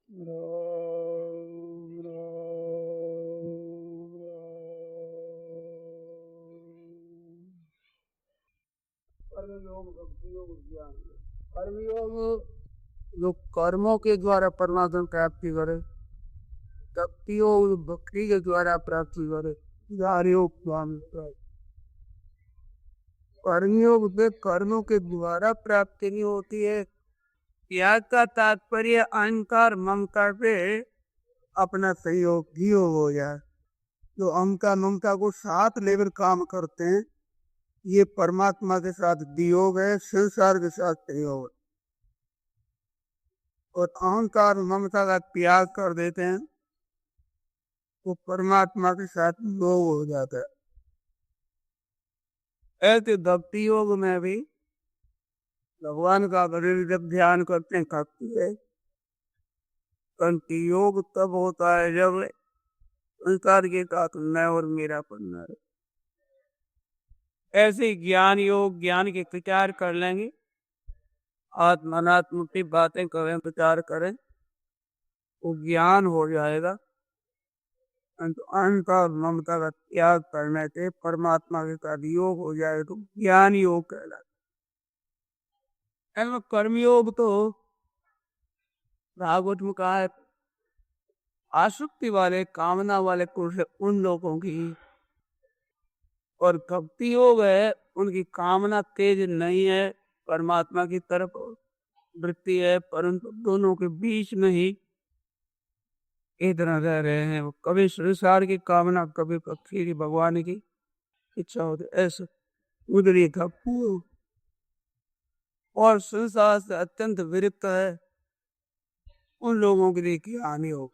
राम राम कर्मयोग, भक्ति योग, ज्ञान योग। कर्मयोग जो कर्मों के द्वारा परमात्मा प्राप्ति करे, भक्ति योग भक्ति के द्वारा प्राप्ति करे, ज्ञान योग ज्ञान प्राप्ति। कर्मयोग में कर्मों के द्वारा प्राप्ति नहीं होती है। त्याग का तात्पर्य अहंकार ममता पे अपना सहयोगी हो जाए। जो अहंकार ममता को साथ लेकर काम करते हैं, ये परमात्मा के साथ वियोग है, संसार के साथ सहयोग है। और अहंकार ममता का त्याग कर देते हैं, वो परमात्मा के साथ योग हो जाता है। ऐसे भक्ति योग में भी भगवान का जब ध्यान करते हैं भक्ति है, परंतु योग तब होता है जब संसार के साथ मैं और मेरा पन्ना है। ऐसे ज्ञान योग, ज्ञान के विचार कर लेंगे, आत्मात्म की बातें करें, विचार करें, वो ज्ञान हो जाएगा। अहंकार ममता का त्याग करने से परमात्मा के साथ योग हो जाए तो ज्ञान योग कहलाता है। कर्मयोग तो भागवत में कहा है, आसक्ति वाले कामना वाले पुरुष उन लोगों की, और भक्ति योग है उनकी कामना तेज नहीं है, परमात्मा की तरफ वृत्ति है, परंतु दोनों के बीच में ही इतना रह रहे हैं। कभी संसार की कामना, कभी भक्ति की, भगवान की इच्छा होती, ऐसा उधरी था। और संसार से अत्यंत विरक्त है, उन लोगों के लिए की हानि हो।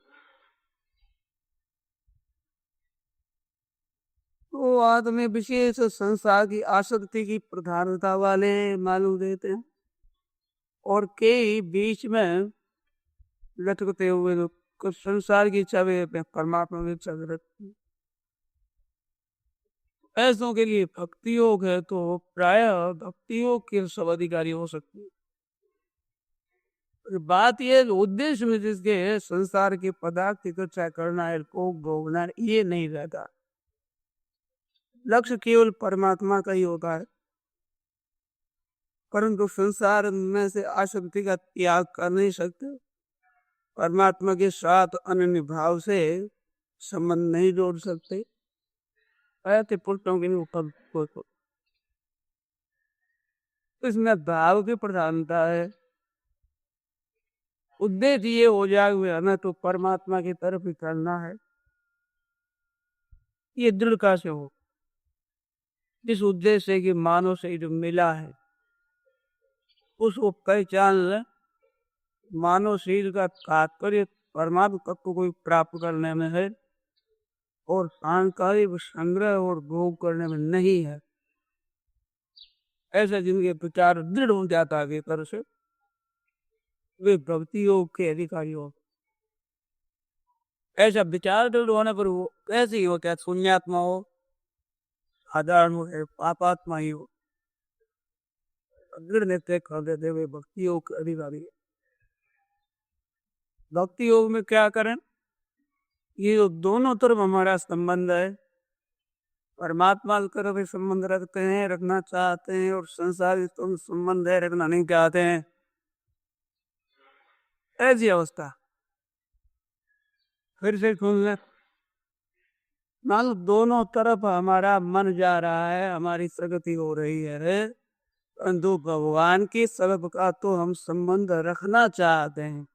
तो आदमी विशेष संसार की आसक्ति की प्रधानता वाले मालूम देते हैं, और के बीच में लटकते हुए लोग संसार की इच्छा परमात्मा की इच्छा रखते हैं। ऐसों के लिए भक्ति योग है, तो प्राय भक्ति योग के सब अधिकारी हो सकते हैं। बात यह उद्देश्य में जिसके संसार के पदार्थ की इच्छा करना है, को भोगना, ये नहीं रहता। लक्ष्य केवल परमात्मा का ही होता है, परंतु संसार में से आसक्ति का त्याग कर नहीं सकते। परमात्मा के साथ अनन्य भाव से संबंध नहीं जोड़ सकते। ऐसे पुरुषों के ऊपर इसमें भाव की प्रधानता है। उद्देश्य ये हो जाए हुए हमें तो परमात्मा की तरफ ही करना है, ये दृढ़ता से हो। जिस उद्देश्य की मानव से जो मिला है उसको पहचान ले। मानव शरीर का तात्पर्य परमात्मा तत्व को प्राप्त करने में है, और सांसारिक संग्रह और भोग करने में नहीं है। ऐसे जिनके विचार दृढ़ हो जाता है भीतर से, वे भक्ति योग के अधिकारी हो। ऐसा विचार दृढ़ होने पर वो कैसे ही हो, क्या शून्यात्मा हो, साधारण हो, पापात्मा ही हो, दृढ़ निश्चय कर देते वे भक्ति योग के अधिकारी है। भक्ति योग में क्या करें, ये जो दोनों तरफ हमारा संबंध है, परमात्मा की तरफ भी संबंध रखते हैं, रखना चाहते हैं, और संसार तो संबंध है, रखना नहीं चाहते हैं। ऐसी अवस्था फिर से सुन ले। मान लो दोनों तरफ हमारा मन जा रहा है, हमारी प्रगति हो रही है, परंतु भगवान की तरफ का तो हम संबंध रखना चाहते हैं,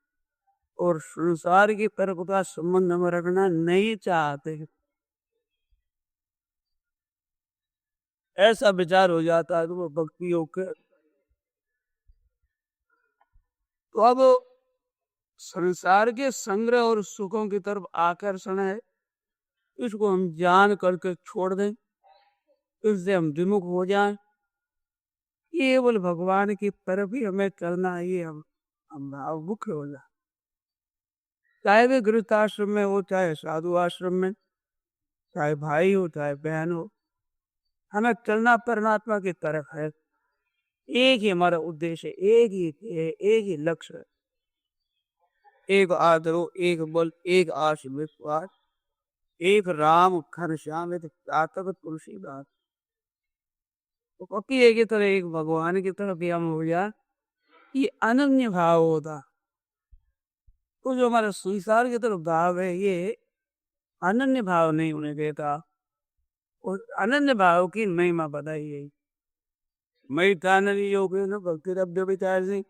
और संसार की तरफ का संबंध हम रखना नहीं चाहते। ऐसा विचार हो जाता है तो वो भक्ति योग के। तो अब संसार के संग्रह और सुखों की तरफ आकर्षण है, इसको हम जान करके छोड़ दें, इससे हम विमुख हो जाएं, केवल भगवान की तरफ ही हमें चलना है, ये हम भावमुख हो जाए। चाहे वे गृहस्थ आश्रम में हो, चाहे साधु आश्रम में, चाहे भाई हो, चाहे बहन हो, हमें चलना परमात्मा की तरफ है। एक ही हमारा उद्देश्य है, एक ही लक्ष्य है। एक आदरो एक बल एक आश विश्वास, एक राम घनश्याम एक तातक तुलसीदास। तो पक्की एक ही तरह एक भगवान की तरफ हम हो जाए, ये अनन्य भाव होता। तो जो हमारा संसार की तरफ भाव है ये अनन्य भाव नहीं होने देता। और अनन्य भाव की महिमा बताई गई। मई तानन्य योग न भक्ति अभ्य विचार से,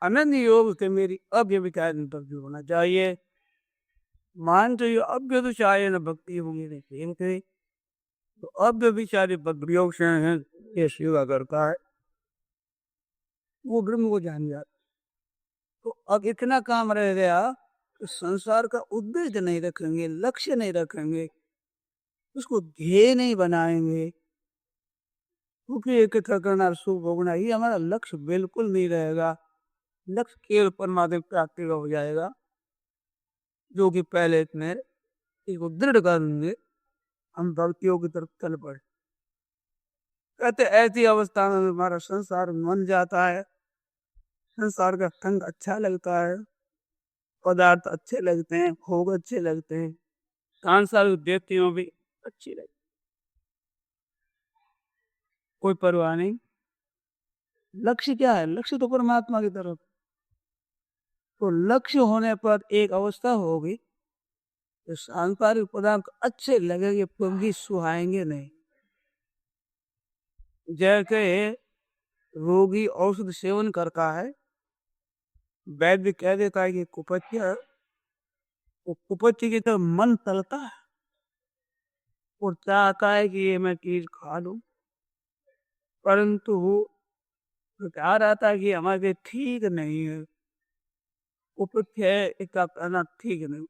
अनन्य योग से मेरी अभ्य विचार भक्ति होना चाहिए। मान तो ये अभ्य तो चाहे न भक्ति होगी नहीं प्रेम करे, तो अभ्य विचारी योग से है ये सेवा करता है, वो ब्रह्म को जान जाता। तो अब इतना काम रह गया, तो संसार का उद्देश्य नहीं रखेंगे, लक्ष्य नहीं रखेंगे, उसको ध्येय नहीं बनाएंगे, क्योंकि इकट्ठा करना सुख भोगना ही हमारा लक्ष्य बिल्कुल नहीं रहेगा। लक्ष्य केवल परमात्मा प्राप्ति का हो जाएगा, जो कि पहले इतने इसको दृढ़ करेंगे, हम भक्तियों की तरफ चल पड़े। कहते ऐसी अवस्था में हमारा संसार मन जाता है, संसार का संग अच्छा लगता है, पदार्थ अच्छे लगते हैं, भोग अच्छे लगते हैं, सांसारिक व्यक्तियों भी अच्छी लगती, कोई परवाह नहीं। लक्ष्य क्या है? लक्ष्य तो परमात्मा की तरफ। तो लक्ष्य होने पर एक अवस्था होगी, तो सांसारिक पदार्थ अच्छे लगेंगे, क्योंकि सुहाएंगे नहीं। जैसे रोगी औषध सेवन करता है, वैद्य कह देता है कि कुपथ्य है, वो कुपथ्य की तरफ मन तलता है और चाहता है कि ये मैं चीज खा लूं, परंतु वो क्या रहता है कि हमारे ठीक नहीं है, कुपथ्य है, इसका कहना ठीक नहीं।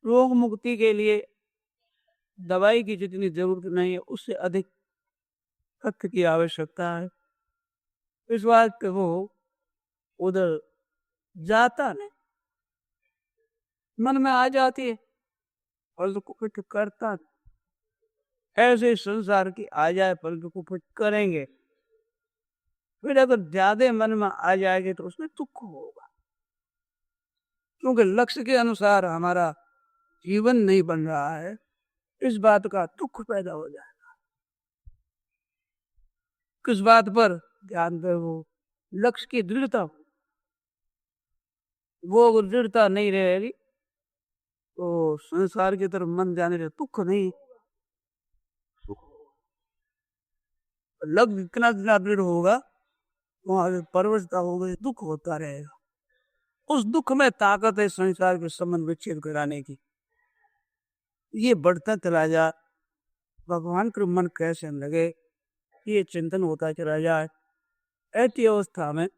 रोग मुक्ति के लिए दवाई की जितनी जरूरत नहीं है, उससे अधिक सत्य की आवश्यकता है। इस बात पे वो उधर जाता नहीं, मन में आ जाती है और तो कुछ करता नहीं। ऐसे संसार की आ जाए पर तो कुछ करेंगे, फिर अगर ज्यादा मन में आ जाएगी तो उसमें दुख होगा, क्योंकि लक्ष्य के अनुसार हमारा जीवन नहीं बन रहा है, इस बात का दुख पैदा हो जाएगा। किस बात पर ध्यान दे? वो लक्ष्य की दृढ़ता, वो दृढ़ता नहीं रहेगी तो संसार की तरफ मन जाने से दुख नहीं, लक्ष्य इतना जितना दृढ़ होगा वहां परवशता होगी, दुख होता रहेगा। उस दुख में ताकत है संसार के संबंध विच्छेद कराने की। ये बढ़ता चला जा, भगवान के मन कैसे लगे, ये चिंतन होता चला जाए। ऐसी अवस्था में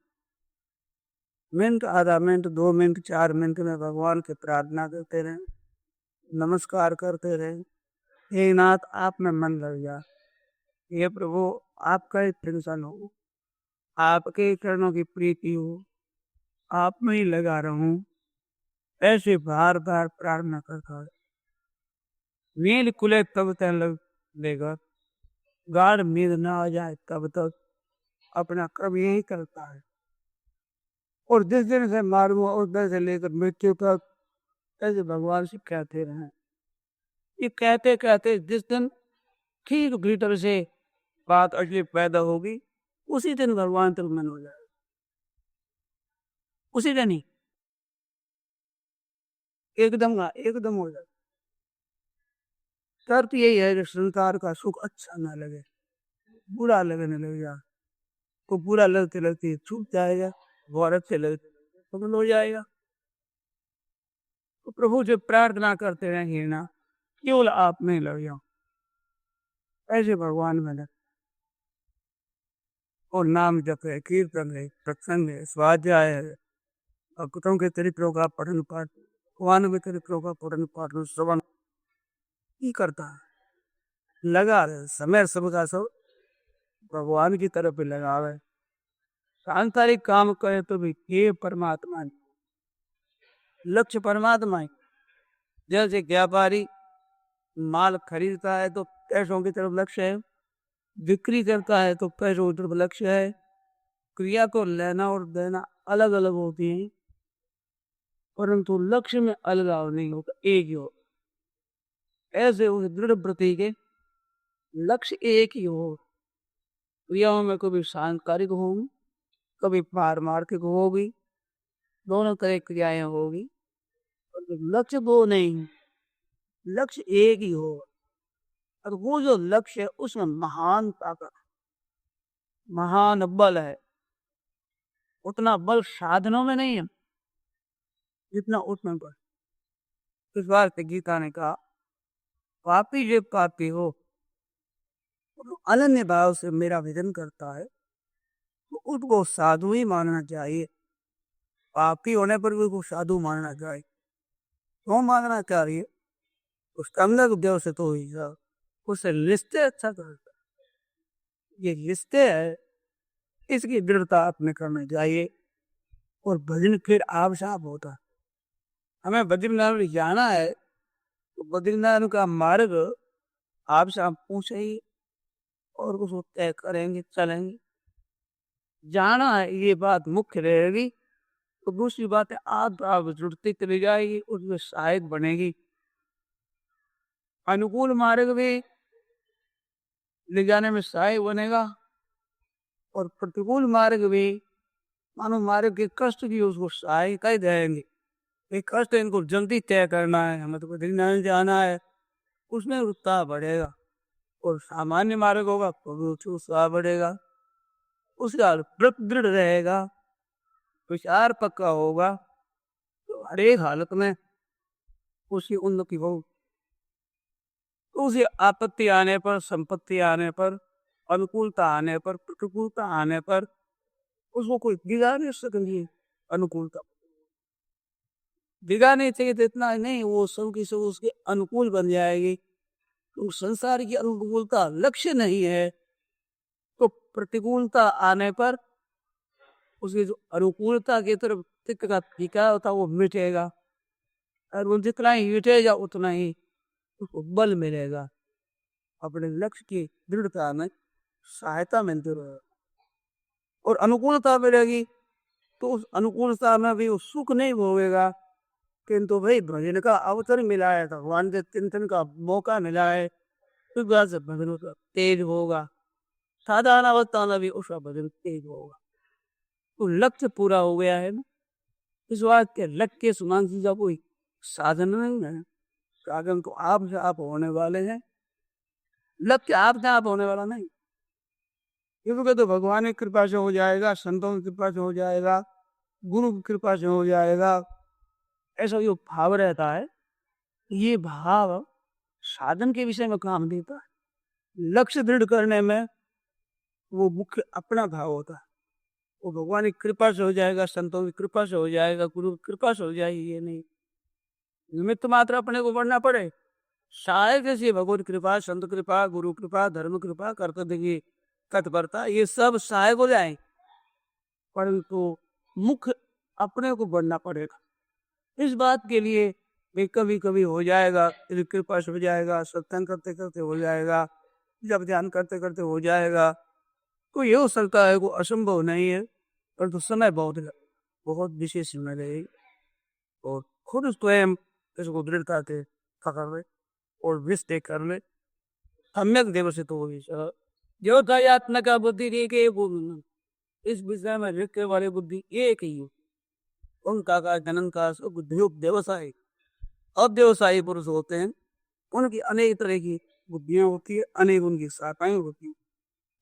मिनट, आधा मिनट, 2 मिनट, 4 मिनट में भगवान की प्रार्थना करते रहे, नमस्कार करते रहे। हे नाथ, आप में मन लग जा, हे प्रभु आपका ही प्रसन्न हो, आपके चरणों की प्रीति हो, आप में ही लगा रहूं, ऐसे बार बार प्रार्थना करता है। नींद खुले तब तक लग लेगा, गाढ़ नींद ना आ जाए तब तक अपना कर्म यही करता है। और जिस दिन से मालूम हो उस दिन से लेकर मृत्यु तक ऐसे भगवान से कहते रहे। ये कहते कहते जिस दिन ठीक भीतर से बात असली पैदा होगी, उसी दिन भगवान तक मन हो जाएगा, उसी दिन ही एकदम हो जाएगा। शर्त यही है कि संसार का सुख अच्छा ना लगे, बुरा लगने लग जाए, तो बुरा लगते लगते छूट जाएगा, बहुत अच्छे लगते लगते हो जाएगा। तो प्रभु से प्रार्थना करते रहेंगे ना, केवल आप में लग जाओ, ऐसे भगवान में लग। और नाम जप है, कीर्तन है, सत्संग है, स्वाध्याय है, भक्तों के चरित्रों का पठन पाठ, भगवान के चरित्रों का पठन पाठ श्रवण ही करता है, लगा रहे समय सबका सब भगवान की तरफ लगा रहे। सांसारिक काम करे तो भी ये परमात्मा, लक्ष्य परमात्मा है। जैसे व्यापारी माल खरीदता है तो पैसों की तरफ लक्ष्य है, बिक्री करता है तो पैसों की तरफ लक्ष्य है। क्रिया को लेना और देना अलग अलग होती है, परंतु लक्ष्य में अलगाव नहीं होगा, एक ही हो। ऐसे उस दृढ़ प्रतीक है, लक्ष्य एक ही हो। क्रियाओं में कभी सांस्कारिक होगी, कभी पारमार्थिक होगी, दोनों तरह क्रियाएं होगी, और लक्ष्य दो नहीं, लक्ष्य एक ही हो। और वो जो लक्ष्य है उसमें महान ताकत, महान बल है। उतना बल साधनों में नहीं है जितना उसमें बल। इस बार से गीता ने कहा, पापी जब पापी हो तो अनन्य भाव से मेरा भजन करता है तो उसको साधु ही मानना चाहिए। पापी होने पर भी उसको साधु मानना चाहिए। क्यों मानना चाहिए? उसका अंदर उद्योग से तो ही उससे रिश्ते अच्छा करता, ये रिश्ते है, इसकी दृढ़ता अपने करनी चाहिए। और भजन फिर आप साफ होता है। हमें बद्रीनाथ जाना है तो बद्रीनाथ का मार्ग आप साफ पूछे ही और उसको तय करेंगे, चलेंगे। जाना है ये बात मुख्य रहेगी, तो दूसरी बात है आप जुड़ती चली जाएगी, उसमें सहायक बनेगी। अनुकूल मार्ग भी ले जाने में सहायक बनेगा और प्रतिकूल मार्ग भी, मानो मार्ग के कष्ट भी उसको सहायक ही देंगे। ये कष्ट इनको जल्दी तय करना है, हमें तो बद्रीनाथ जाना है, उसमें उत्साह बढ़ेगा। और सामान्य मार्ग होगा तो उत्साह बढ़ेगा, उसका व्रत दृढ़ रहेगा, विचार पक्का होगा, तो हर एक हालत में उसकी उन्नति हो। तो उसे आपत्ति आने पर, संपत्ति आने पर, अनुकूलता आने पर, प्रतिकूलता आने पर उसको कोई बिगाड़ नहीं सकेंगे। अनुकूलता बिगाड़ नहीं चाहिए तो इतना नहीं, वो सब की सब उसके अनुकूल बन जाएगी। तो संसार की अनुकूलता लक्ष्य नहीं है, तो प्रतिकूलता आने पर उसकी जो अनुकूलता की तरफ का फीका होता वो मिटेगा, और वो जितना ही मिटेगा उतना ही उसको बल मिलेगा, अपने लक्ष्य की दृढ़ता में सहायता मिलती रहेगी। और अनुकूलता मिलेगी तो उस अनुकूलता में भी वो सुख नहीं भोगेगा, किंतु भाई भजन का अवसर मिला है, भगवान के चिंतन का मौका मिला है, तो बात से भजन उसका तेज होगा। साधारण अवस्था में भी उसका भजन तेज होगा। तो लक्ष्य पूरा हो गया है ना, इस बात के लक्ष्य के सुनांशी का कोई साधन नहीं है, साधन तो आप से आप होने वाले हैं, लक्ष्य आप से आप होने वाला नहीं। क्योंकि तो भगवान की कृपा से हो जाएगा, संतों की कृपा से हो जाएगा, गुरु की कृपा से हो जाएगा, ऐसा जो भाव रहता है, ये भाव साधन के विषय में काम देता है। लक्ष्य दृढ़ करने में वो मुख्य अपना भाव होता है। वो भगवान की कृपा से हो जाएगा, संतों की कृपा से हो जाएगा, गुरु की कृपा से हो जाएगी, ये नहीं। निमित्त मात्र अपने को बढ़ना पड़े, सहायक जैसी भगवत कृपा, संत कृपा, गुरु कृपा, धर्म कृपा, कर्तव्य की तत्परता, ये सब सहायक हो जाए, परंतु मुख्य अपने को बढ़ना पड़ेगा। इस बात के लिए भी कभी कभी हो जाएगा, कृपा से हो जाएगा, सत्संग करते करते हो जाएगा, जब ध्यान करते करते हो जाएगा, तो ये हो सकता है, को असंभव नहीं है, परंतु समय बहुत विशेष समय रहेगी। और खुद स्वयं इसको दृढ़ता से पकड़ ले और विस्ते कर ले, सम्यक देव से तो जो दयात्मक बुद्धि दी के इस विषय में लिखने वाली बुद्धि एक ही हो, उनका का जनन का बुद्धियुक्त व्यवसायी अव्यवसायी पुरुष होते हैं, उनकी अनेक तरह की बुद्धियां होती है, अनेक उनकी शाखाएं होती है।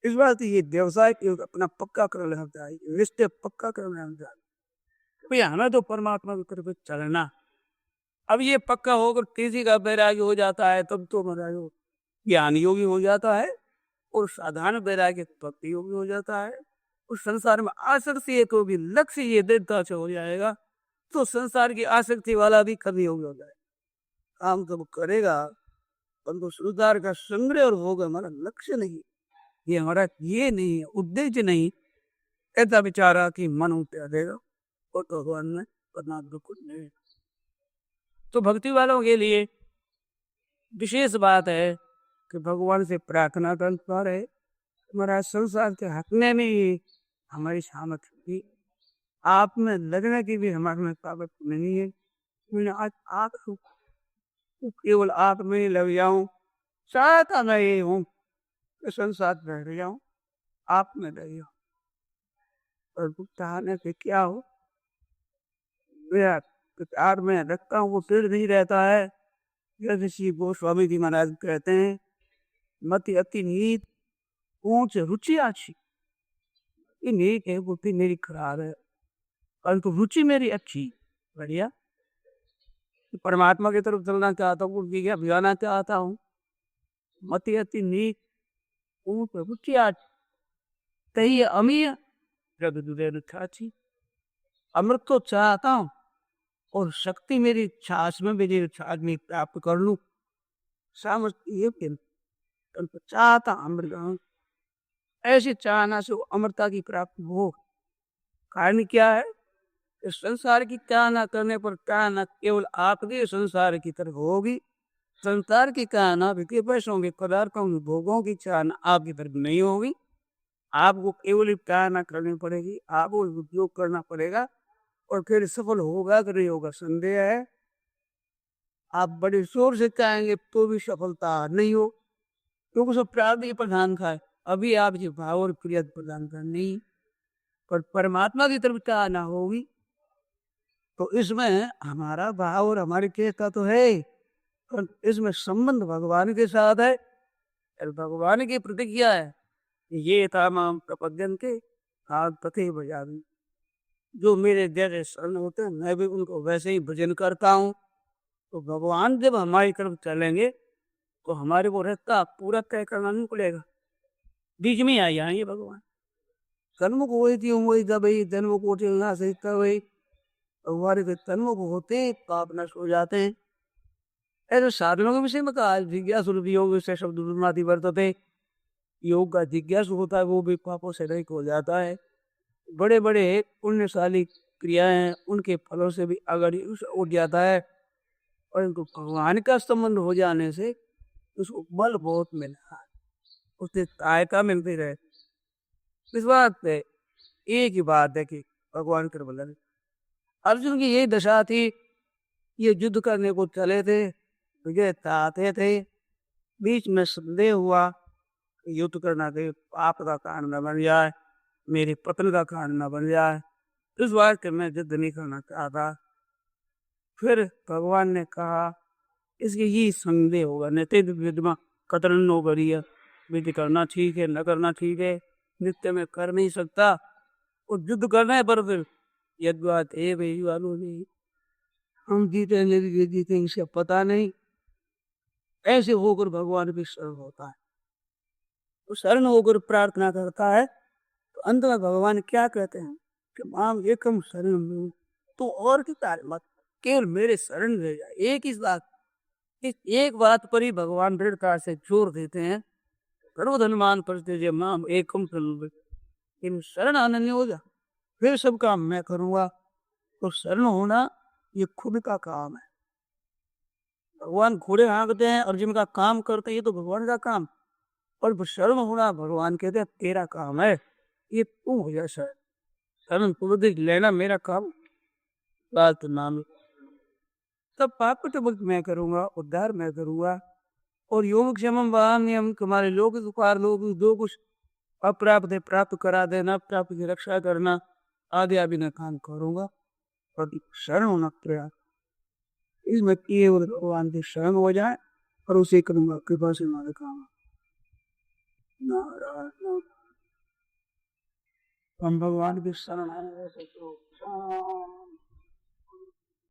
इस बात ये व्यवसाय अपना पक्का कर लेना चाहिए, रिश्ते पक्का कर लेना चाहिए। भैया हमें तो परमात्मा की तरफ चलना, अब ये पक्का होकर किसी का वैराग्य हो जाता है तब तो महाराज ज्ञान योगी हो जाता है, और साधारण वैराग्य भक्ति योगी हो जाता है। उस संसार में आसक्ति को भी लक्ष्य ये दृढ़ता से हो जाएगा, तो संसार की आसक्ति वाला भी कभी योगी हो जाएगा। काम तो करेगा, परंतु संसार का संग्रह और होगा हमारा लक्ष्य नहीं, ये हमारा ये नहीं है, उद्देश्य नहीं, ऐसा विचारा कि मन उठा देगा और तो भगवान ने करना कुछ नहीं। तो भक्ति वालों के लिए विशेष बात है कि भगवान से प्रार्थना करता रहे, हमारा संसार से हटने में ही हमारी सामर्थ्य थी, आप में लगने की भी हमारे में ताकत नहीं है। मैंने आज आप केवल आप में ही लग जाऊं, चाहता मैं ये हूं कि संसार में रह जाऊं, आप में रह जाऊं। और चाहने से क्या हो, मेरा प्यार में रखता हूँ वो फिर नहीं रहता है। जैसे श्री गोस्वामी जी महाराज कहते हैं, मति अति नीत ऊंच रुचि अच्छी। ये नीक है, बुद्धि मेरी खराब है, परंतु रुचि मेरी अच्छी बढ़िया। परमात्मा की तरफ चलना चाहता हूँ, उनकी अभियाना चाहता हूँ। मति अति नीक ऊंच रुचि अच्छी, तही अमीय जग दुरे रुचाची। अमृत तो चाहता हूँ और शक्ति मेरी छाछ में मेरी छाछ में प्राप्त कर लूं, सामर्थ्य ये चाहता अमृत। ऐसी चाहना से अमृता की प्राप्ति हो। कारण क्या है, इस संसार की चाहना करने पर चाहना केवल आपके संसार की तरफ होगी। संसार की चाहना वित्तीय पैसों के पदार्थों के भोगों की चाहना आपकी तरफ नहीं होगी। आपको केवल चाहना करनी पड़ेगी, आपको उपयोग करना पड़ेगा, और फिर सफल होगा कि नहीं होगा संदेह है। आप बड़े जोर से चाहेंगे तो भी सफलता नहीं हो, क्योंकि सब प्रारब्ध प्रधान का है। अभी आप जो भाव और क्रिया प्रदान कर नहीं, पर परमात्मा की तरफ चाहना होगी तो इसमें हमारा भाव और हमारी क्रिया तो है, पर इसमें संबंध भगवान के साथ है। भगवान की प्रतिज्ञा है, ये था माम प्रपद्यन के हाथ पथे बजावी। जो मेरे जैसे शरण होते हैं मैं भी उनको वैसे ही भजन करता हूँ। तो भगवान जब हमारी तरफ चलेंगे तो हमारे को रास्ता पूरा तय करना नहीं पड़ेगा, बीच में आ जाएंगे भगवान। जन्म को वही थी वही जब जन्म को चलना सीखता वही हमारे के जन्म को होते पाप नष्ट हो जाते हैं। ऐसे साधनों के विषय में कहा जिज्ञासु योग से शब्द दुर्नाति वर्तते। योग का जिज्ञासु होता है वो भी पापों से रहित हो जाता है। बड़े बड़े पुण्यशाली क्रियाएं उनके फलों से भी अगर उठ जाता है, और इनको भगवान का संबंध हो जाने से उसको बल बहुत मिला, उससे सहायता मिलती रहे। इस बात पे एक ही बात है कि भगवान कर बल। अर्जुन की यही दशा थी, ये युद्ध करने को चले थे, विजय चाहते थे, बीच में संदेह हुआ युद्ध करना दे पाप का कारण न बन जाए, मेरी पत्नी का कारण न बन जाए, इस बात के मैं युद्ध नहीं करना चाहता। फिर भगवान ने कहा इसके ये संदेह होगा, नित्य विद्मा कतरन नो करिए, विधि करना ठीक है न करना ठीक है, नित्य में कर नहीं सकता, और युद्ध करना है पर फिर यद्वात है भाई वालों ने हम जीते नहीं जीते इसे पता नहीं। ऐसे होकर भगवान भी शरण होता है, तो शरण होकर प्रार्थना करता है तो अंत में भगवान क्या कहते हैं कि माम एकम शरण, तो और की तार मत, केवल मेरे शरण रह जाए। एक ही बात, इस एक बात पर ही भगवान दृढ़ता से जोर देते हैं। सर्वधनमान प्रत्यय माम एकम शरण, इन शरण अनन्य हो जा, फिर सब काम मैं करूंगा। तो शरण होना ये खुद का काम है। भगवान घोड़े हाँकते हैं और जिनका काम करते हैं ये तो भगवान का काम, और शरण होना भगवान कहते हैं तेरा काम है, ये तू हो जा शरण। शरण पूर्व लेना मेरा काम, बात नाम तब पाप कुछ मैं करूंगा, उद्धार मैं करूंगा। और योग क्षमम वाहन नियम तुम्हारे लोग उपकार लोग जो कुछ अप्राप्त है प्राप्त करा देना, प्राप्त की रक्षा करना आदि आदि मैं काम करूंगा। और शरण होना प्रयास, इसमें केवल भगवान की शरण हो जाए और उसे करूंगा, कृपा से हमारे काम। नारायण हम भगवान की शरण है।